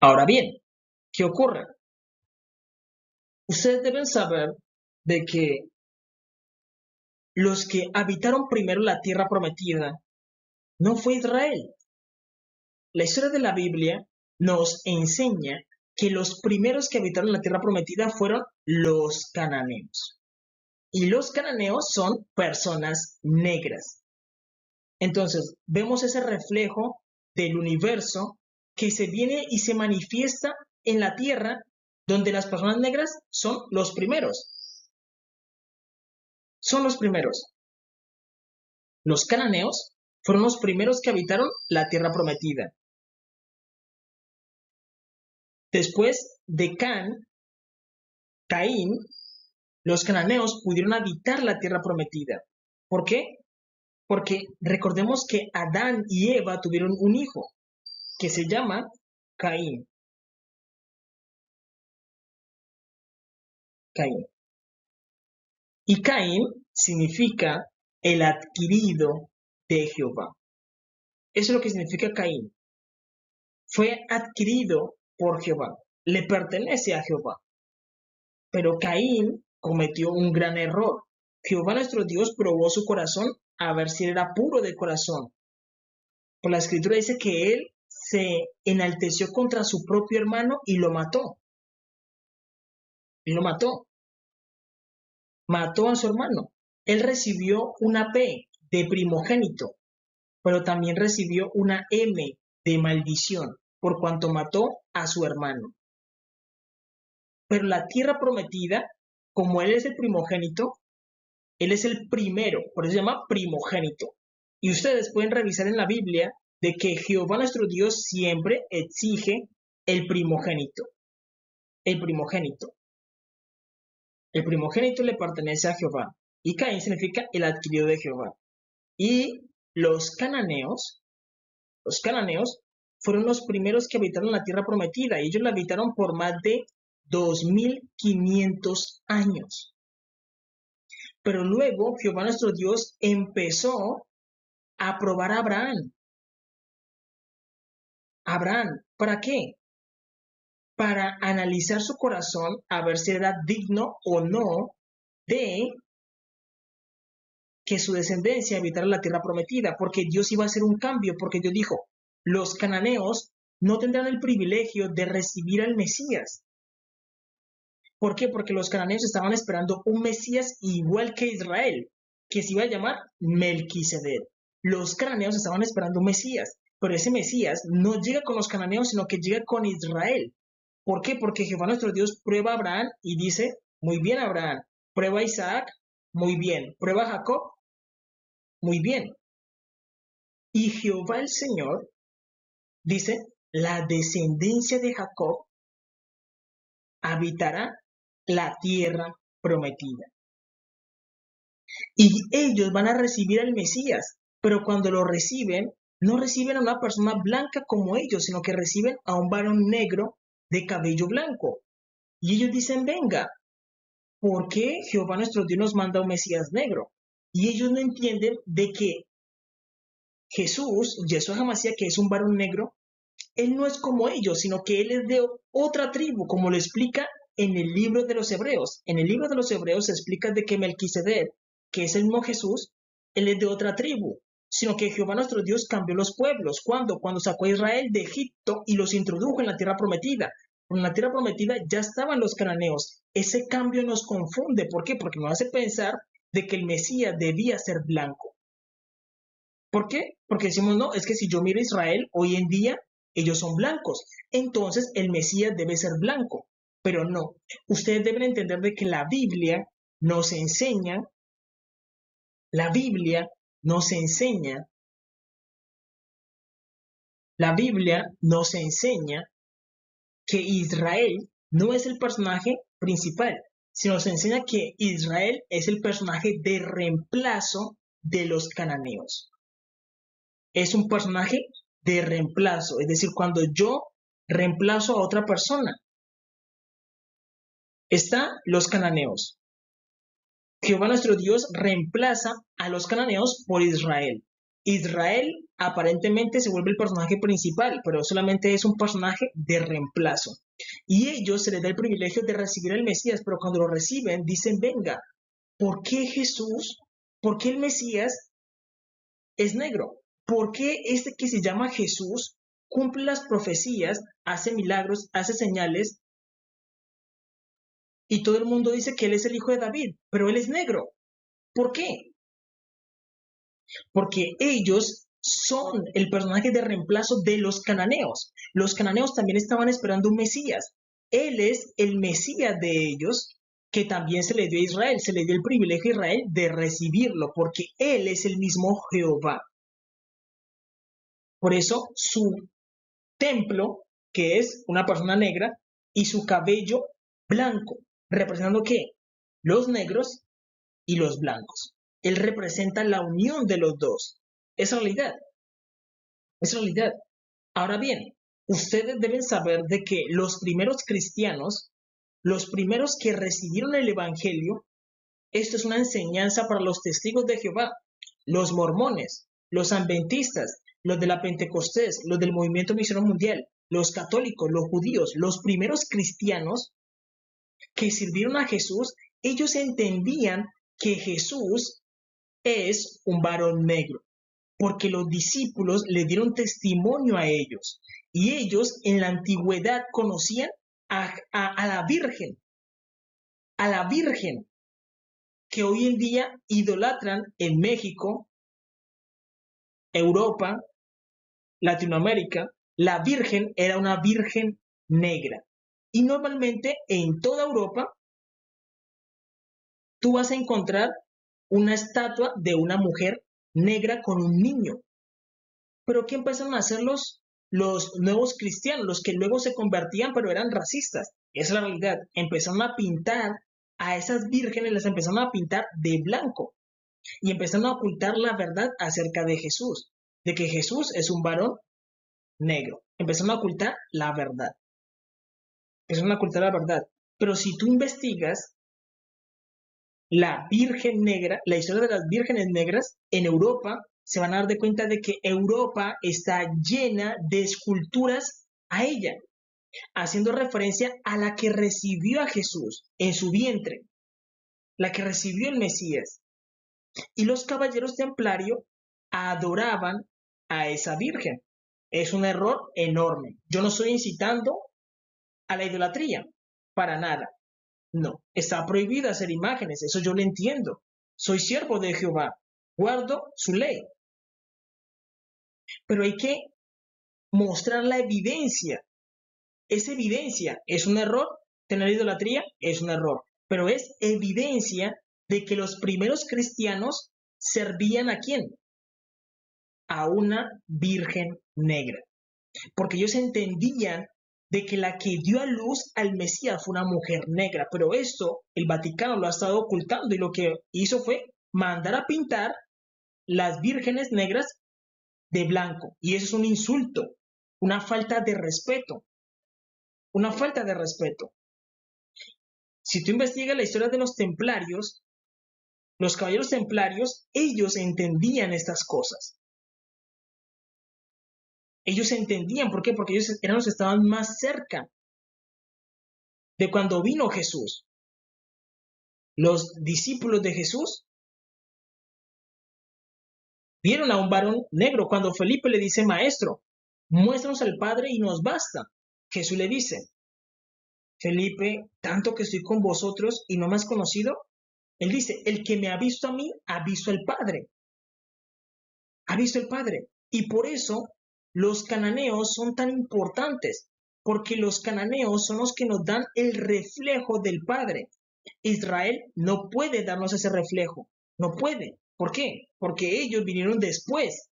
Ahora bien, ¿qué ocurre? Ustedes deben saber de que los que habitaron primero la tierra prometida no fue Israel. La historia de la Biblia nos enseña que los primeros que habitaron la tierra prometida fueron los cananeos. Y los cananeos son personas negras. Entonces, vemos ese reflejo del universo que se viene y se manifiesta en la tierra, donde las personas negras son los primeros. Son los primeros. Los cananeos fueron los primeros que habitaron la tierra prometida. Después de Caín, los cananeos pudieron habitar la tierra prometida. ¿Por qué? Porque recordemos que Adán y Eva tuvieron un hijo que se llama Caín. Caín. Y Caín significa el adquirido de Jehová. Eso es lo que significa Caín. Fue adquirido por Jehová. Le pertenece a Jehová. Pero Caín cometió un gran error. Jehová nuestro Dios probó su corazón a ver si era puro de corazón. Por la escritura dice que él se enalteció contra su propio hermano y lo mató. Y lo mató. Mató a su hermano. Él recibió una P de primogénito, pero también recibió una M de maldición por cuanto mató a su hermano. Pero la tierra prometida, como él es el primogénito, él es el primero, por eso se llama primogénito. Y ustedes pueden revisar en la Biblia de que Jehová nuestro Dios siempre exige el primogénito. El primogénito. El primogénito le pertenece a Jehová. Y Caín significa el adquirido de Jehová. Y los cananeos fueron los primeros que habitaron la tierra prometida. Y ellos la habitaron por más de 2500 años. Pero luego Jehová nuestro Dios empezó a probar a Abraham. Abraham, ¿para qué? Para analizar su corazón a ver si era digno o no de que su descendencia habitara la tierra prometida, porque Dios iba a hacer un cambio, porque Dios dijo, los cananeos no tendrán el privilegio de recibir al Mesías. ¿Por qué? Porque los cananeos estaban esperando un Mesías igual que Israel, que se iba a llamar Melquisedec. Los cananeos estaban esperando un Mesías, pero ese Mesías no llega con los cananeos, sino que llega con Israel. ¿Por qué? Porque Jehová nuestro Dios prueba a Abraham y dice, muy bien Abraham, prueba a Isaac, muy bien, prueba a Jacob, muy bien. Y Jehová el Señor dice, la descendencia de Jacob habitará la tierra prometida. Y ellos van a recibir al Mesías, pero cuando lo reciben, no reciben a una persona blanca como ellos, sino que reciben a un varón negro de cabello blanco. Y ellos dicen, venga, ¿por qué Jehová nuestro Dios nos manda un Mesías negro? Y ellos no entienden de que Jesús, Yeshua HaMashiach, que es un varón negro, él no es como ellos, sino que él es de otra tribu, como lo explica en el libro de los Hebreos. En el libro de los Hebreos se explica de que Melquisedec, que es el mismo Jesús, él es de otra tribu, sino que Jehová nuestro Dios cambió los pueblos. ¿Cuándo? Cuando sacó a Israel de Egipto y los introdujo en la tierra prometida. En la tierra prometida ya estaban los cananeos. Ese cambio nos confunde. ¿Por qué? Porque nos hace pensar de que el Mesías debía ser blanco. ¿Por qué? Porque decimos, no, es que si yo miro a Israel hoy en día, ellos son blancos. Entonces el Mesías debe ser blanco. Pero no, ustedes deben entender de que la Biblia nos enseña, la Biblia nos enseña, la Biblia nos enseña que Israel no es el personaje principal, sino nos enseña que Israel es el personaje de reemplazo de los cananeos. Es un personaje de reemplazo, es decir, cuando yo reemplazo a otra persona. Están los cananeos. Jehová nuestro Dios reemplaza a los cananeos por Israel. Israel aparentemente se vuelve el personaje principal, pero solamente es un personaje de reemplazo. Y ellos se les da el privilegio de recibir al Mesías, pero cuando lo reciben dicen, venga, ¿por qué Jesús, por qué el Mesías es negro? ¿Por qué este que se llama Jesús cumple las profecías, hace milagros, hace señales y todo el mundo dice que él es el hijo de David, pero él es negro? ¿Por qué? Porque ellos son el personaje de reemplazo de los cananeos. Los cananeos también estaban esperando un Mesías. Él es el Mesías de ellos, que también se le dio a Israel. Se le dio el privilegio a Israel de recibirlo, porque él es el mismo Jehová. Por eso su templo, que es una persona negra, y su cabello blanco, representando ¿qué? Los negros y los blancos. Él representa la unión de los dos. Es realidad, es realidad. Ahora bien, ustedes deben saber de que los primeros cristianos, los primeros que recibieron el Evangelio, esto es una enseñanza para los testigos de Jehová, los mormones, los adventistas, los de la Pentecostés, los del movimiento misionero mundial, los católicos, los judíos, los primeros cristianos que sirvieron a Jesús, ellos entendían que Jesús es un varón negro, porque los discípulos le dieron testimonio a ellos, y ellos en la antigüedad conocían a la Virgen, que hoy en día idolatran en México, Europa, Latinoamérica. La Virgen era una Virgen negra. Y normalmente en toda Europa tú vas a encontrar una estatua de una mujer negra con un niño. Pero ¿qué empezaron a hacer los nuevos cristianos? Los que luego se convertían, pero eran racistas. Esa es la realidad. Empezaron a pintar a esas vírgenes, las empezaron a pintar de blanco. Y empezaron a ocultar la verdad acerca de Jesús. De que Jesús es un varón negro. Empezaron a ocultar la verdad. Empezaron a ocultar la verdad. Pero si tú investigas la Virgen Negra, la historia de las vírgenes negras en Europa, se van a dar de cuenta de que Europa está llena de esculturas a ella, haciendo referencia a la que recibió a Jesús en su vientre, la que recibió el Mesías. Y los caballeros templarios adoraban a esa Virgen. Es un error enorme. Yo no estoy incitando a la idolatría, para nada. No, está prohibido hacer imágenes, eso yo lo entiendo. Soy siervo de Jehová, guardo su ley. Pero hay que mostrar la evidencia. Esa evidencia es un error. Tener idolatría es un error. Pero es evidencia de que los primeros cristianos servían ¿a quién? A una virgen negra. Porque ellos entendían de que la que dio a luz al Mesías fue una mujer negra, pero esto el Vaticano lo ha estado ocultando y lo que hizo fue mandar a pintar las vírgenes negras de blanco, y eso es un insulto, una falta de respeto, una falta de respeto. Si tú investigas la historia de los templarios, los caballeros templarios, ellos entendían estas cosas. Ellos entendían, ¿por qué? Porque ellos eran los que estaban más cerca de cuando vino Jesús. Los discípulos de Jesús vieron a un varón negro. Cuando Felipe le dice, maestro, muéstranos al Padre y nos basta. Jesús le dice, Felipe, tanto que estoy con vosotros y no me has conocido. Él dice, el que me ha visto a mí, ha visto al Padre. Ha visto al Padre. Y por eso los cananeos son tan importantes, porque los cananeos son los que nos dan el reflejo del Padre. Israel no puede darnos ese reflejo, no puede. ¿Por qué? Porque ellos vinieron después.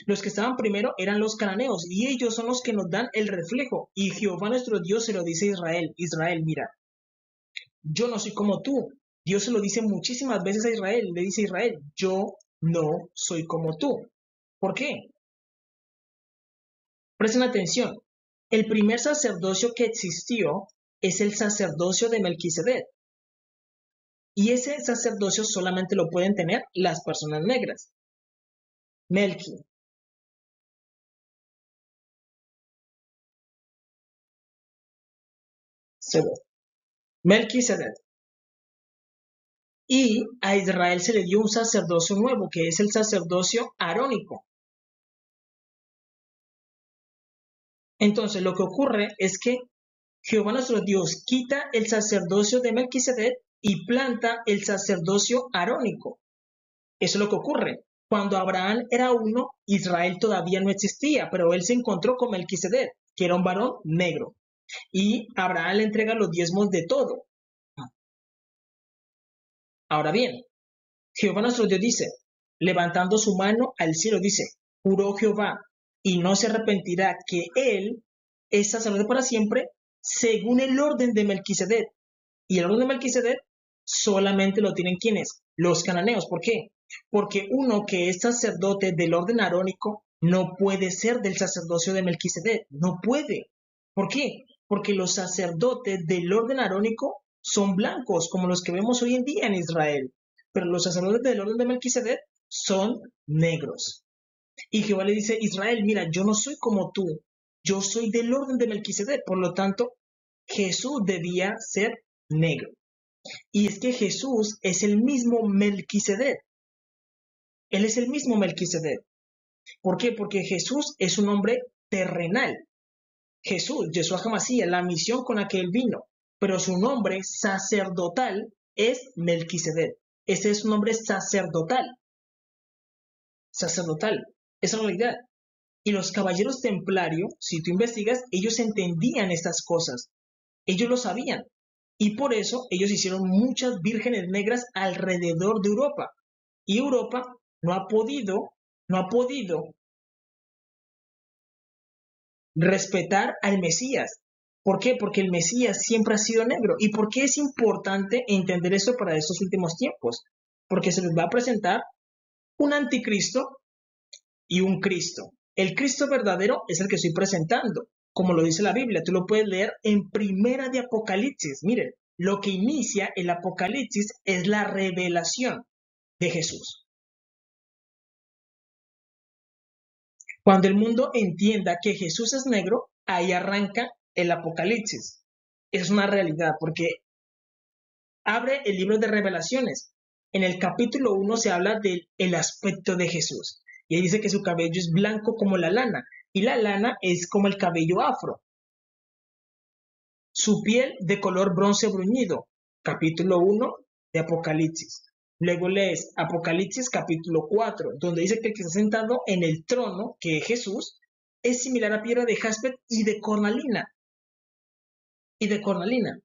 Los que estaban primero eran los cananeos y ellos son los que nos dan el reflejo. Y Jehová nuestro Dios se lo dice a Israel. Israel, mira, yo no soy como tú. Dios se lo dice muchísimas veces a Israel. Le dice a Israel, yo no soy como tú. ¿Por qué? Presten atención. El primer sacerdocio que existió es el sacerdocio de Melquisedec. Y ese sacerdocio solamente lo pueden tener las personas negras. Melqui, Sedec, Melquisedec. Y a Israel se le dio un sacerdocio nuevo, que es el sacerdocio arónico. Entonces, lo que ocurre es que Jehová nuestro Dios quita el sacerdocio de Melquisedec y planta el sacerdocio arónico. Eso es lo que ocurre. Cuando Abraham era uno, Israel todavía no existía, pero él se encontró con Melquisedec, que era un varón negro. Y Abraham le entrega los diezmos de todo. Ahora bien, Jehová nuestro Dios dice, levantando su mano al cielo, dice, juró Jehová, y no se arrepentirá que él es sacerdote para siempre, según el orden de Melquisedec. Y el orden de Melquisedec solamente lo tienen quienes, los cananeos. ¿Por qué? Porque uno que es sacerdote del orden arónico no puede ser del sacerdocio de Melquisedec, no puede. ¿Por qué? Porque los sacerdotes del orden arónico son blancos, como los que vemos hoy en día en Israel, pero los sacerdotes del orden de Melquisedec son negros. Y Jehová le dice, Israel, mira, yo no soy como tú, yo soy del orden de Melquisedec, por lo tanto, Jesús debía ser negro. Y es que Jesús es el mismo Melquisedec. Él es el mismo Melquisedec. ¿Por qué? Porque Jesús es un hombre terrenal. Jesús, Yeshua HaMashiach, la misión con la que él vino, pero su nombre sacerdotal es Melquisedec. Ese es un nombre sacerdotal. Sacerdotal. Esa es la realidad. Y los caballeros templarios, si tú investigas, ellos entendían estas cosas. Ellos lo sabían. Y por eso ellos hicieron muchas vírgenes negras alrededor de Europa. Y Europa no ha podido respetar al Mesías. ¿Por qué? Porque el Mesías siempre ha sido negro. ¿Y por qué es importante entender esto para estos últimos tiempos? Porque se les va a presentar un anticristo y un Cristo. El Cristo verdadero es el que estoy presentando, como lo dice la Biblia. Tú lo puedes leer en Primera de Apocalipsis. Miren, lo que inicia el Apocalipsis es la revelación de Jesús. Cuando el mundo entienda que Jesús es negro, ahí arranca el Apocalipsis. Es una realidad, porque abre el libro de Revelaciones. En el capítulo 1 se habla del aspecto de Jesús. Y ahí dice que su cabello es blanco como la lana. Y la lana es como el cabello afro. Su piel de color bronce bruñido. Capítulo 1 de Apocalipsis. Luego lees Apocalipsis capítulo 4, donde dice que el que está sentado en el trono, que es Jesús, es similar a piedra de jaspe y de cornalina. Y de cornalina.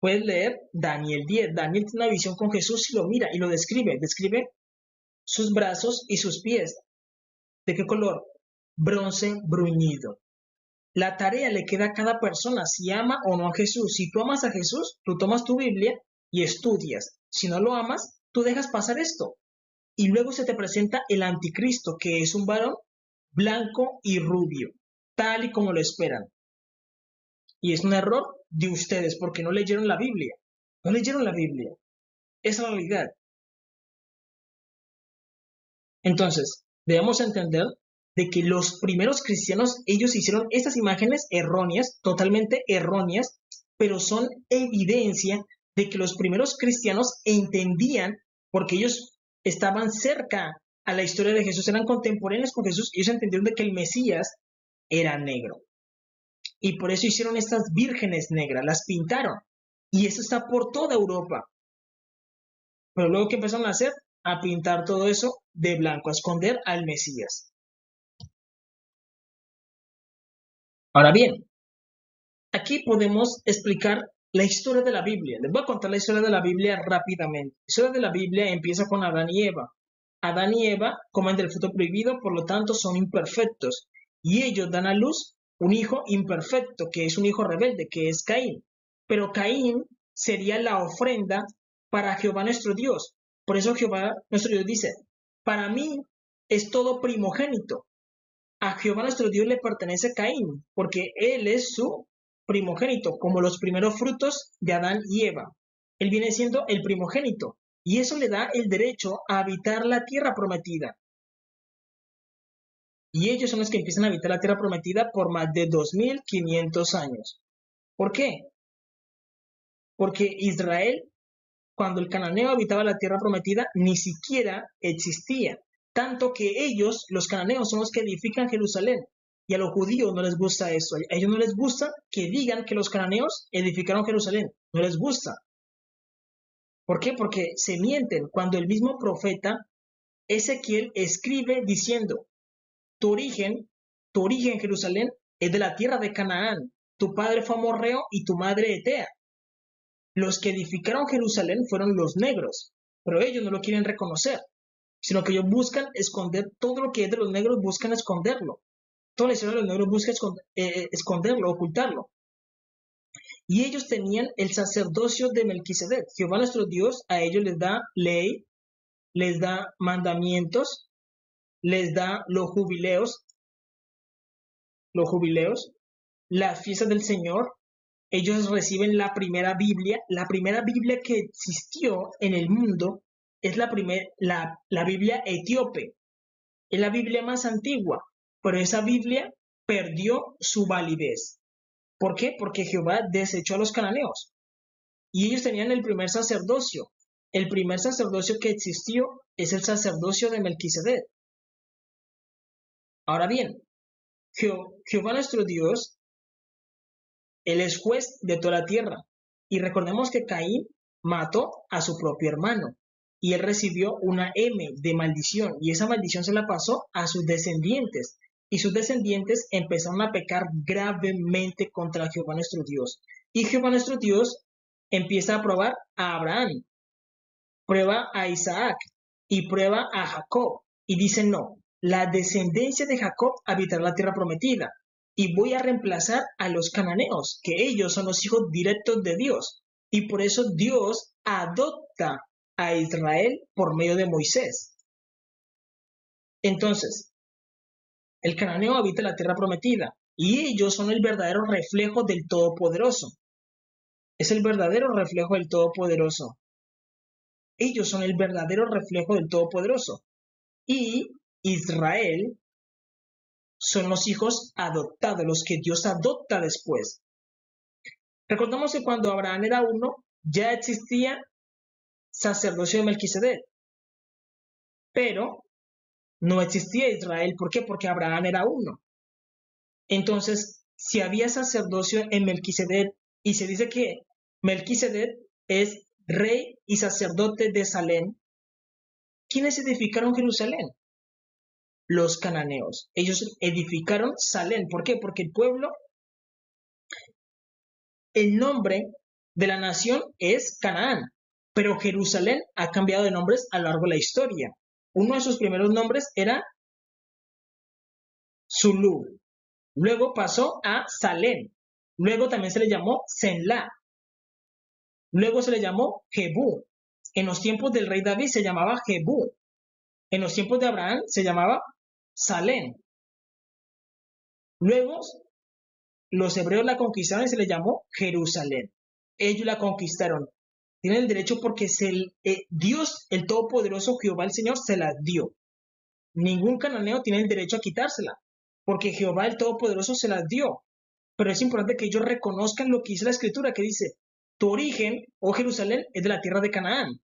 Puedes leer Daniel 10. Daniel tiene una visión con Jesús y lo mira y lo describe. Describe sus brazos y sus pies. ¿De qué color? Bronce bruñido. La tarea le queda a cada persona si ama o no a Jesús. Si tú amas a Jesús, tú tomas tu Biblia y estudias. Si no lo amas, tú dejas pasar esto. Y luego se te presenta el anticristo, que es un varón blanco y rubio, tal y como lo esperan. Y es un error de ustedes porque no leyeron la Biblia. No leyeron la Biblia. Esa es la realidad. Entonces, debemos entender de que los primeros cristianos, ellos hicieron estas imágenes erróneas, totalmente erróneas, pero son evidencia de que los primeros cristianos entendían, porque ellos estaban cerca a la historia de Jesús, eran contemporáneos con Jesús, ellos entendieron de que el Mesías era negro. Y por eso hicieron estas vírgenes negras, las pintaron. Y eso está por toda Europa. Pero luego que empezaron a hacer, a pintar todo eso de blanco, a esconder al Mesías. Ahora bien, aquí podemos explicar la historia de la Biblia. Les voy a contar la historia de la Biblia rápidamente. La historia de la Biblia empieza con Adán y Eva. Adán y Eva comen del fruto prohibido, por lo tanto son imperfectos. Y ellos dan a luz un hijo imperfecto, que es un hijo rebelde, que es Caín. Pero Caín sería la ofrenda para Jehová nuestro Dios. Por eso Jehová nuestro Dios dice, para mí es todo primogénito. A Jehová nuestro Dios le pertenece Caín, porque él es su primogénito, como los primeros frutos de Adán y Eva. Él viene siendo el primogénito, y eso le da el derecho a habitar la tierra prometida. Y ellos son los que empiezan a habitar la tierra prometida por más de 2500 años. ¿Por qué? Porque Israel, cuando el cananeo habitaba la tierra prometida, ni siquiera existía. Tanto que ellos, los cananeos, son los que edifican Jerusalén. Y a los judíos no les gusta eso. A ellos no les gusta que digan que los cananeos edificaron Jerusalén. No les gusta. ¿Por qué? Porque se mienten cuando el mismo profeta Ezequiel escribe diciendo, tu origen, Jerusalén, es de la tierra de Canaán. Tu padre fue amorreo y tu madre etea. Los que edificaron Jerusalén fueron los negros, pero ellos no lo quieren reconocer, sino que ellos buscan esconder todo lo que es de los negros, buscan esconderlo. Toda la historia de los negros busca esconderlo, ocultarlo. Y ellos tenían el sacerdocio de Melquisedec. Jehová nuestro Dios a ellos les da ley, les da mandamientos, les da los jubileos, las fiestas del Señor. Ellos reciben la primera Biblia que existió en el mundo es la Biblia etíope, es la Biblia más antigua, pero esa Biblia perdió su validez. ¿Por qué? Porque Jehová desechó a los cananeos y ellos tenían el primer sacerdocio. El primer sacerdocio que existió es el sacerdocio de Melquisedec. Ahora bien, Jehová nuestro Dios, Él es juez de toda la tierra. Y recordemos que Caín mató a su propio hermano y él recibió una M de maldición y esa maldición se la pasó a sus descendientes y sus descendientes empezaron a pecar gravemente contra Jehová nuestro Dios. Y Jehová nuestro Dios empieza a probar a Abraham, prueba a Isaac y prueba a Jacob y dice no, la descendencia de Jacob habitará la tierra prometida y voy a reemplazar a los cananeos, que ellos son los hijos directos de Dios. Y por eso Dios adopta a Israel por medio de Moisés. Entonces, el cananeo habita la tierra prometida y ellos son el verdadero reflejo del Todopoderoso. Es el verdadero reflejo del Todopoderoso. Ellos son el verdadero reflejo del Todopoderoso. Y Israel son los hijos adoptados, los que Dios adopta después. Recordamos que cuando Abraham era uno, ya existía sacerdocio de Melquisedec, pero no existía Israel. ¿Por qué? Porque Abraham era uno. Entonces, si había sacerdocio en Melquisedec y se dice que Melquisedec es rey y sacerdote de Salem, ¿quiénes edificaron Jerusalén? Los cananeos. Ellos edificaron Salem. ¿Por qué? Porque el nombre de la nación es Canaán, pero Jerusalén ha cambiado de nombres a lo largo de la historia. Uno de sus primeros nombres era Zulú, luego pasó a Salem, luego también se le llamó Senlá, luego se le llamó Jebú. En los tiempos del rey David se llamaba Jebú, en los tiempos de Abraham se llamaba Salem. Luego los hebreos la conquistaron y se le llamó Jerusalén. Ellos la conquistaron. Tienen el derecho porque Dios, el Todopoderoso, Jehová el Señor, se las dio. Ningún cananeo tiene el derecho a quitársela, porque Jehová el Todopoderoso se las dio. Pero es importante que ellos reconozcan lo que dice la Escritura, que dice, tu origen, oh Jerusalén, es de la tierra de Canaán.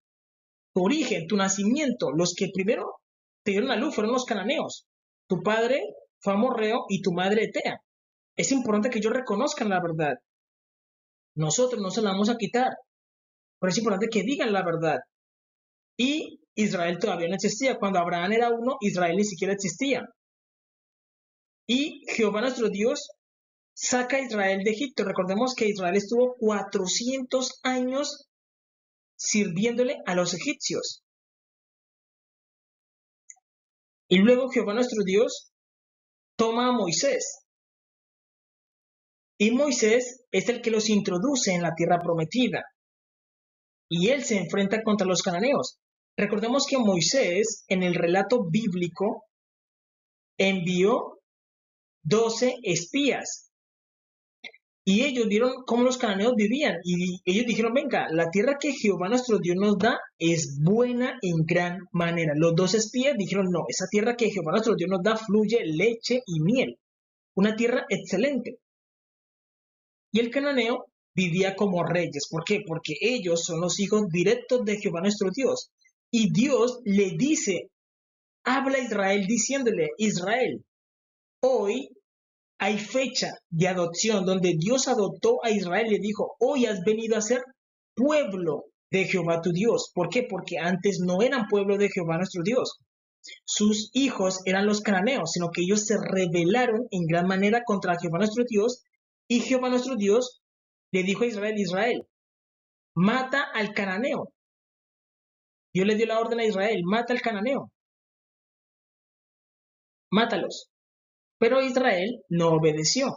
Tu origen, tu nacimiento, los que primero te dieron la luz fueron los cananeos. Tu padre fue amorreo y tu madre etea. Es importante que ellos reconozcan la verdad. Nosotros no se la vamos a quitar, pero es importante que digan la verdad. Y Israel todavía no existía. Cuando Abraham era uno, Israel ni siquiera existía. Y Jehová nuestro Dios saca a Israel de Egipto. Recordemos que Israel estuvo 400 años sirviéndole a los egipcios. Y luego Jehová nuestro Dios toma a Moisés. Y Moisés es el que los introduce en la tierra prometida. Y él se enfrenta contra los cananeos. Recordemos que Moisés, en el relato bíblico, envió 12 espías. Y ellos vieron cómo los cananeos vivían y ellos dijeron, venga, la tierra que Jehová nuestro Dios nos da es buena en gran manera. Los dos espías dijeron, no, esa tierra que Jehová nuestro Dios nos da fluye leche y miel, una tierra excelente. Y el cananeo vivía como reyes. ¿Por qué? Porque ellos son los hijos directos de Jehová nuestro Dios. Y Dios le dice, habla a Israel diciéndole, Israel, hoy hay fecha de adopción donde Dios adoptó a Israel y le dijo, hoy has venido a ser pueblo de Jehová tu Dios. ¿Por qué? Porque antes no eran pueblo de Jehová nuestro Dios. Sus hijos eran los cananeos, sino que ellos se rebelaron en gran manera contra Jehová nuestro Dios y Jehová nuestro Dios le dijo a Israel, Israel, mata al cananeo. Dios le dio la orden a Israel, mata al cananeo, mátalos. Pero Israel no obedeció.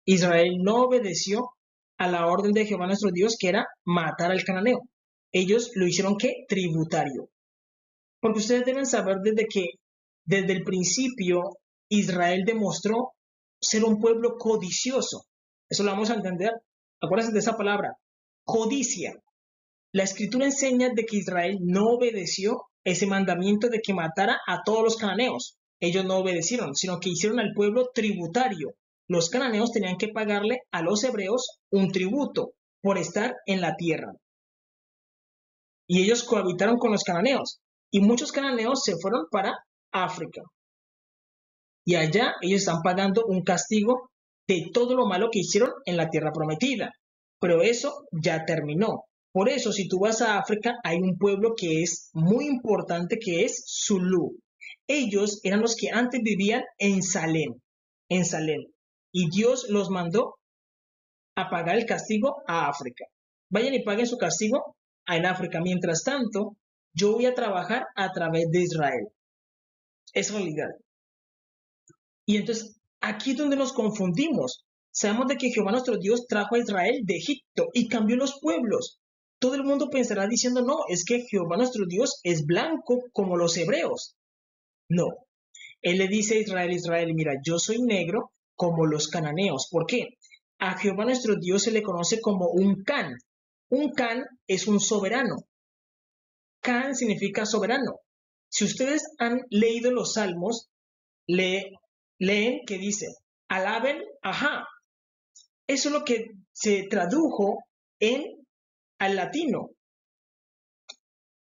Israel no obedeció a la orden de Jehová nuestro Dios, que era matar al cananeo. Ellos lo hicieron ¿qué? Tributario. Porque ustedes deben saber desde el principio Israel demostró ser un pueblo codicioso. Eso lo vamos a entender. Acuérdense de esa palabra, codicia. La escritura enseña de que Israel no obedeció ese mandamiento de que matara a todos los cananeos. Ellos no obedecieron, sino que hicieron al pueblo tributario. Los cananeos tenían que pagarle a los hebreos un tributo por estar en la tierra. Y ellos cohabitaron con los cananeos. Y muchos cananeos se fueron para África. Y allá ellos están pagando un castigo de todo lo malo que hicieron en la tierra prometida. Pero eso ya terminó. Por eso, si tú vas a África, hay un pueblo que es muy importante, que es Zulú. Ellos eran los que antes vivían en Salem, en Salem. Y Dios los mandó a pagar el castigo a África. Vayan y paguen su castigo en África. Mientras tanto, yo voy a trabajar a través de Israel. Es realidad. Y entonces, aquí es donde nos confundimos. Sabemos de que Jehová nuestro Dios trajo a Israel de Egipto y cambió los pueblos. Todo el mundo pensará diciendo, no, es que Jehová nuestro Dios es blanco como los hebreos. No. Él le dice a Israel, Israel, mira, yo soy negro como los cananeos. ¿Por qué? A Jehová nuestro Dios se le conoce como un Can. Un Can es un soberano. Can significa soberano. Si ustedes han leído los salmos, leen que dice, alaben, ajá. Eso es lo que se tradujo al latino,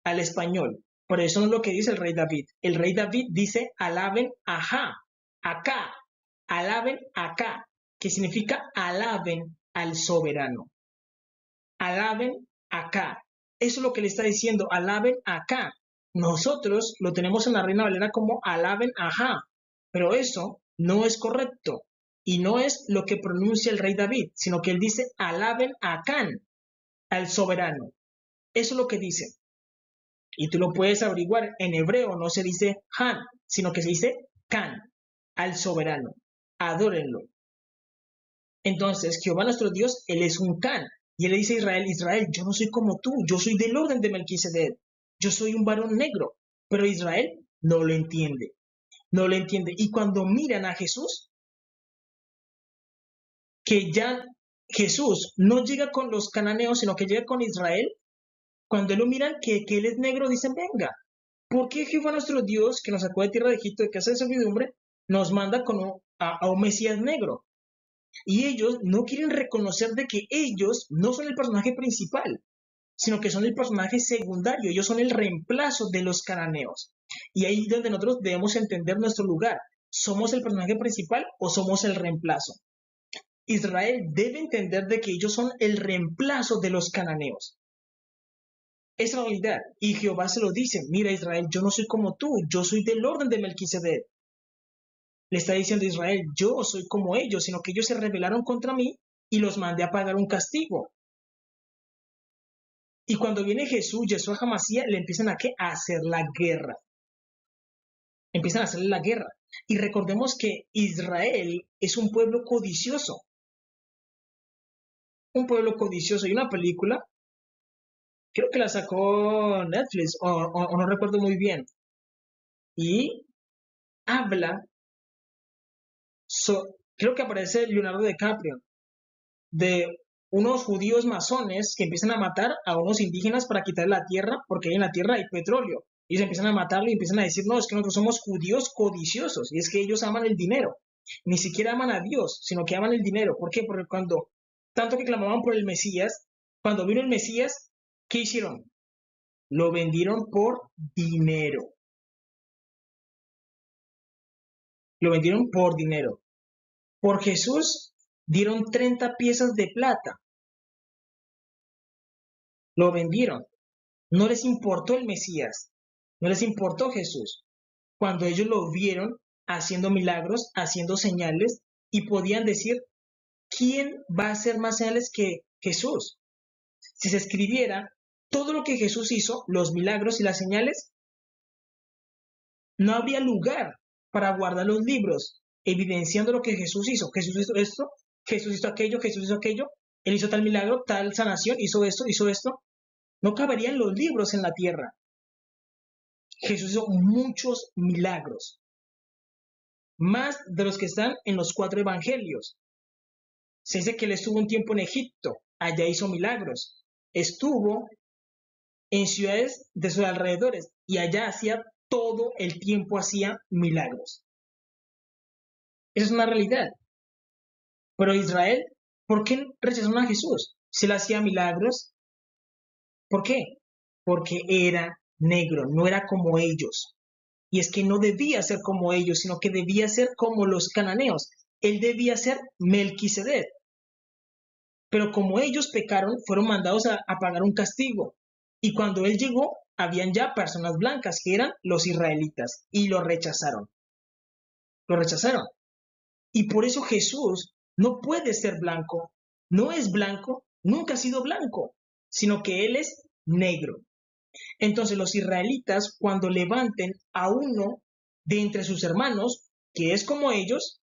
al español. Por eso es lo que dice el rey David. El rey David dice, alaben, ajá, acá, alaben, acá, que significa alaben al soberano. Alaben, acá. Eso es lo que le está diciendo, alaben, acá. Nosotros lo tenemos en la Reina Valera como alaben, ajá. Pero eso no es correcto. Y no es lo que pronuncia el rey David, sino que él dice, alaben a Can, al soberano. Eso es lo que dice. Y tú lo puedes averiguar. En hebreo no se dice Han, sino que se dice Can, al soberano. Adórenlo. Entonces, Jehová nuestro Dios, él es un Can. Y él le dice a Israel, Israel, yo no soy como tú, yo soy del orden de Melquisedec. Yo soy un varón negro. Pero Israel no lo entiende. No lo entiende. Y cuando miran a Jesús, que ya Jesús no llega con los cananeos, sino que llega con Israel, cuando lo miran que él es negro, dicen, venga, ¿por qué Jehová nuestro Dios, que nos sacó de tierra de Egipto, de casa de servidumbre, nos manda a un Mesías negro? Y ellos no quieren reconocer de que ellos no son el personaje principal, sino que son el personaje secundario, ellos son el reemplazo de los cananeos. Y ahí es donde nosotros debemos entender nuestro lugar. ¿Somos el personaje principal o somos el reemplazo? Israel debe entender de que ellos son el reemplazo de los cananeos. Es realidad. Y Jehová se lo dice, mira Israel, yo no soy como tú, yo soy del orden de Melquisedec. Le está diciendo a Israel, yo soy como ellos, sino que ellos se rebelaron contra mí y los mandé a pagar un castigo. Y cuando viene Jesús, Yeshua Hamashiach, le empiezan a hacer la guerra. Empiezan a hacerle la guerra. Y recordemos que Israel es un pueblo codicioso. Un pueblo codicioso. Hay una película, creo que la sacó Netflix, o no recuerdo muy bien. Y habla creo que aparece Leonardo DiCaprio, de unos judíos masones que empiezan a matar a unos indígenas para quitar la tierra, porque ahí en la tierra hay petróleo. Y ellos empiezan a matarlo y empiezan a decir, no, es que nosotros somos judíos codiciosos, y es que ellos aman el dinero. Ni siquiera aman a Dios, sino que aman el dinero. ¿Por qué? Porque cuando, tanto que clamaban por el Mesías, cuando vino el Mesías, ¿qué hicieron? Lo vendieron por dinero. Lo vendieron por dinero. Por Jesús dieron 30 piezas de plata. Lo vendieron. No les importó el Mesías. No les importó Jesús. Cuando ellos lo vieron haciendo milagros, haciendo señales, y podían decir, ¿quién va a hacer más señales que Jesús? Si se escribiera todo lo que Jesús hizo, los milagros y las señales, no habría lugar para guardar los libros, evidenciando lo que Jesús hizo. Jesús hizo esto, Jesús hizo aquello, Jesús hizo aquello, él hizo tal milagro, tal sanación, hizo esto, hizo esto. No caberían los libros en la tierra. Jesús hizo muchos milagros, más de los que están en los 4 evangelios. Se dice que él estuvo un tiempo en Egipto, allá hizo milagros. Estuvo en ciudades de sus alrededores y allá hacía todo el tiempo hacía milagros. Esa es una realidad. Pero Israel, ¿por qué rechazaron a Jesús? Si él hacía milagros, ¿por qué? Porque era negro, no era como ellos. Y es que no debía ser como ellos, sino que debía ser como los cananeos. Él debía ser Melquisedec. Pero como ellos pecaron, fueron mandados a pagar un castigo. Y cuando él llegó, habían ya personas blancas, que eran los israelitas, y lo rechazaron. Lo rechazaron. Y por eso Jesús no puede ser blanco. No es blanco, nunca ha sido blanco, sino que él es negro. Entonces los israelitas, cuando levanten a uno de entre sus hermanos, que es como ellos,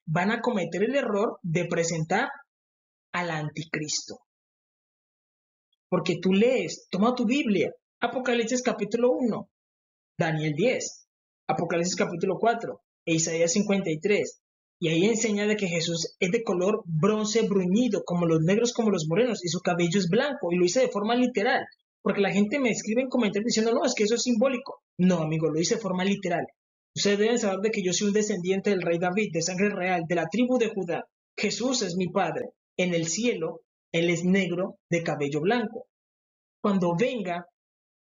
van a cometer el error de presentar al anticristo. Porque tú lees, toma tu Biblia, Apocalipsis capítulo 1, Daniel 10, Apocalipsis capítulo 4, e Isaías 53. Y ahí enseña de que Jesús es de color bronce bruñido, como los negros, como los morenos, y su cabello es blanco, y lo hice de forma literal. Porque la gente me escribe en comentarios diciendo, no, es que eso es simbólico. No, amigo, lo hice de forma literal. Ustedes deben saber de que yo soy un descendiente del rey David, de sangre real, de la tribu de Judá. Jesús es mi padre. En el cielo, él es negro de cabello blanco. Cuando venga,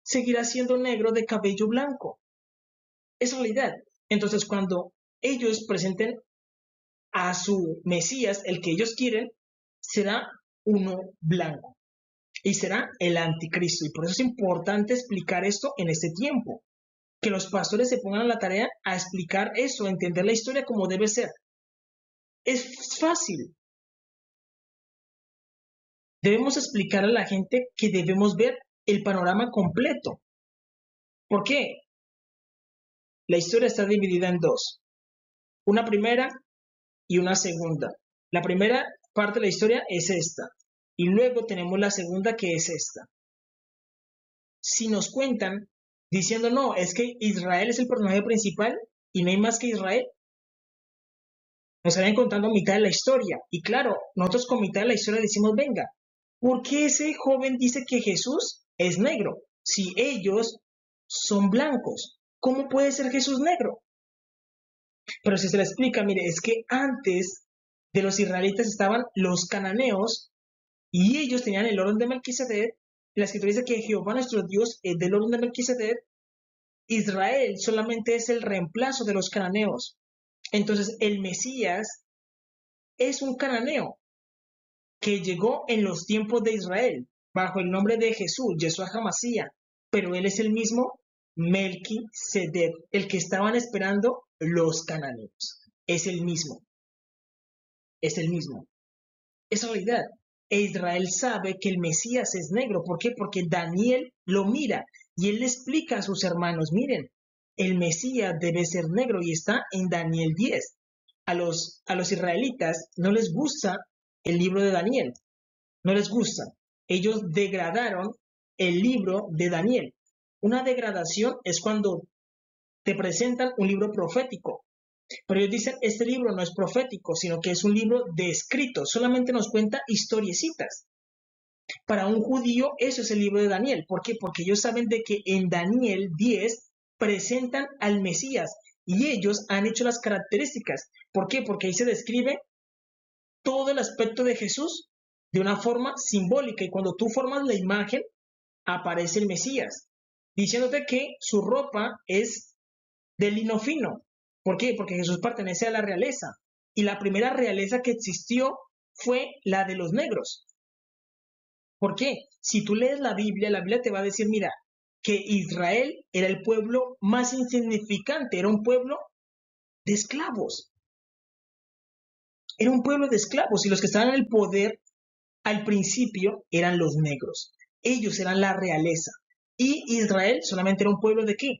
seguirá siendo negro de cabello blanco. Es realidad. Entonces, cuando ellos presenten a su Mesías, el que ellos quieren, será uno blanco y será el anticristo. Y por eso es importante explicar esto en este tiempo, que los pastores se pongan a la tarea a explicar eso, a entender la historia como debe ser. Es fácil. Debemos explicar a la gente que debemos ver el panorama completo. ¿Por qué? La historia está dividida en dos. Una primera y una segunda. La primera parte de la historia es esta. Y luego tenemos la segunda, que es esta. Si nos cuentan diciendo, no, es que Israel es el personaje principal y no hay más que Israel, nos estarían contando mitad de la historia. Y claro, nosotros con mitad de la historia decimos, venga, ¿por qué ese joven dice que Jesús es negro? Si ellos son blancos, ¿cómo puede ser Jesús negro? Pero si se le explica, mire, es que antes de los israelitas estaban los cananeos y ellos tenían el orden de Melquisedec. La escritura dice que Jehová nuestro Dios es del orden de Melquisedec. Israel solamente es el reemplazo de los cananeos. Entonces el Mesías es un cananeo que llegó en los tiempos de Israel bajo el nombre de Jesús, Yeshua HaMashiach, pero él es el mismo Melquisedec, el que estaban esperando los cananeos. Es el mismo. Es el mismo. Es realidad. E Israel sabe que el Mesías es negro. ¿Por qué? Porque Daniel lo mira y él le explica a sus hermanos, miren, el Mesías debe ser negro y está en Daniel 10. A los israelitas no les gusta el libro de Daniel, no les gusta. Ellos degradaron el libro de Daniel. Una degradación es cuando te presentan un libro profético Pero ellos dicen, este libro no es profético, sino que es un libro de escritos, solamente nos cuenta historiecitas. Para un judío eso es el libro de Daniel. ¿Por qué? Porque ellos saben de que en Daniel 10 presentan al Mesías y ellos han hecho las características. ¿Por qué? Porque ahí se describe todo el aspecto de Jesús de una forma simbólica y cuando tú formas la imagen aparece el Mesías, diciéndote que su ropa es de lino fino. ¿Por qué? Porque Jesús pertenece a la realeza y la primera realeza que existió fue la de los negros. ¿Por qué? Si tú lees la Biblia te va a decir, mira, que Israel era el pueblo más insignificante, era un pueblo de esclavos. Era un pueblo de esclavos y los que estaban en el poder al principio eran los negros. Ellos eran la realeza. Y Israel solamente era un pueblo de qué?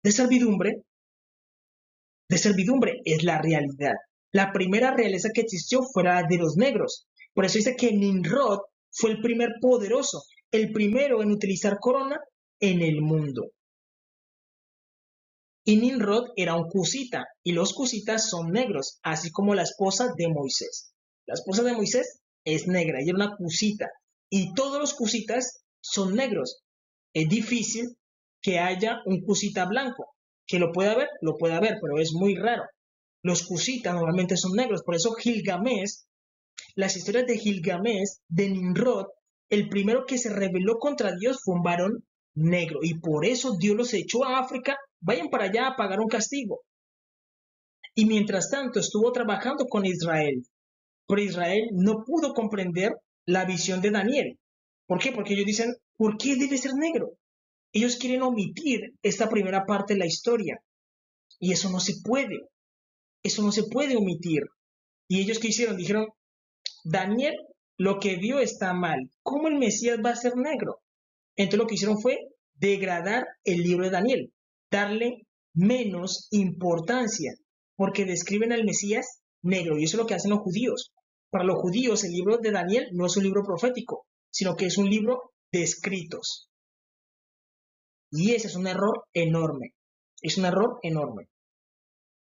De servidumbre. De servidumbre es la realidad. La primera realeza que existió fue la de los negros. Por eso dice que Nimrod fue el primer poderoso, el primero en utilizar corona en el mundo. Y Nimrod era un cusita, y los cusitas son negros, así como la esposa de Moisés. La esposa de Moisés es negra, ella era una cusita, y todos los cusitas son negros. Es difícil que haya un cusita blanco, que lo pueda haber, pero es muy raro. Los cusitas normalmente son negros, por eso Gilgamesh, las historias de Gilgamesh, de Nimrod, el primero que se rebeló contra Dios fue un varón negro, y por eso Dios los echó a África, vayan para allá a pagar un castigo. Y mientras tanto estuvo trabajando con Israel, pero Israel no pudo comprender la visión de Daniel. ¿Por qué? Porque ellos dicen, ¿por qué debe ser negro? Ellos quieren omitir esta primera parte de la historia, y eso no se puede omitir. ¿Y ellos qué hicieron? Dijeron, Daniel, lo que vio está mal. ¿Cómo el Mesías va a ser negro? Entonces lo que hicieron fue degradar el libro de Daniel, darle menos importancia, porque describen al Mesías negro, y eso es lo que hacen los judíos. Para los judíos el libro de Daniel no es un libro profético, sino que es un libro de escritos. Y ese es un error enorme. Es un error enorme.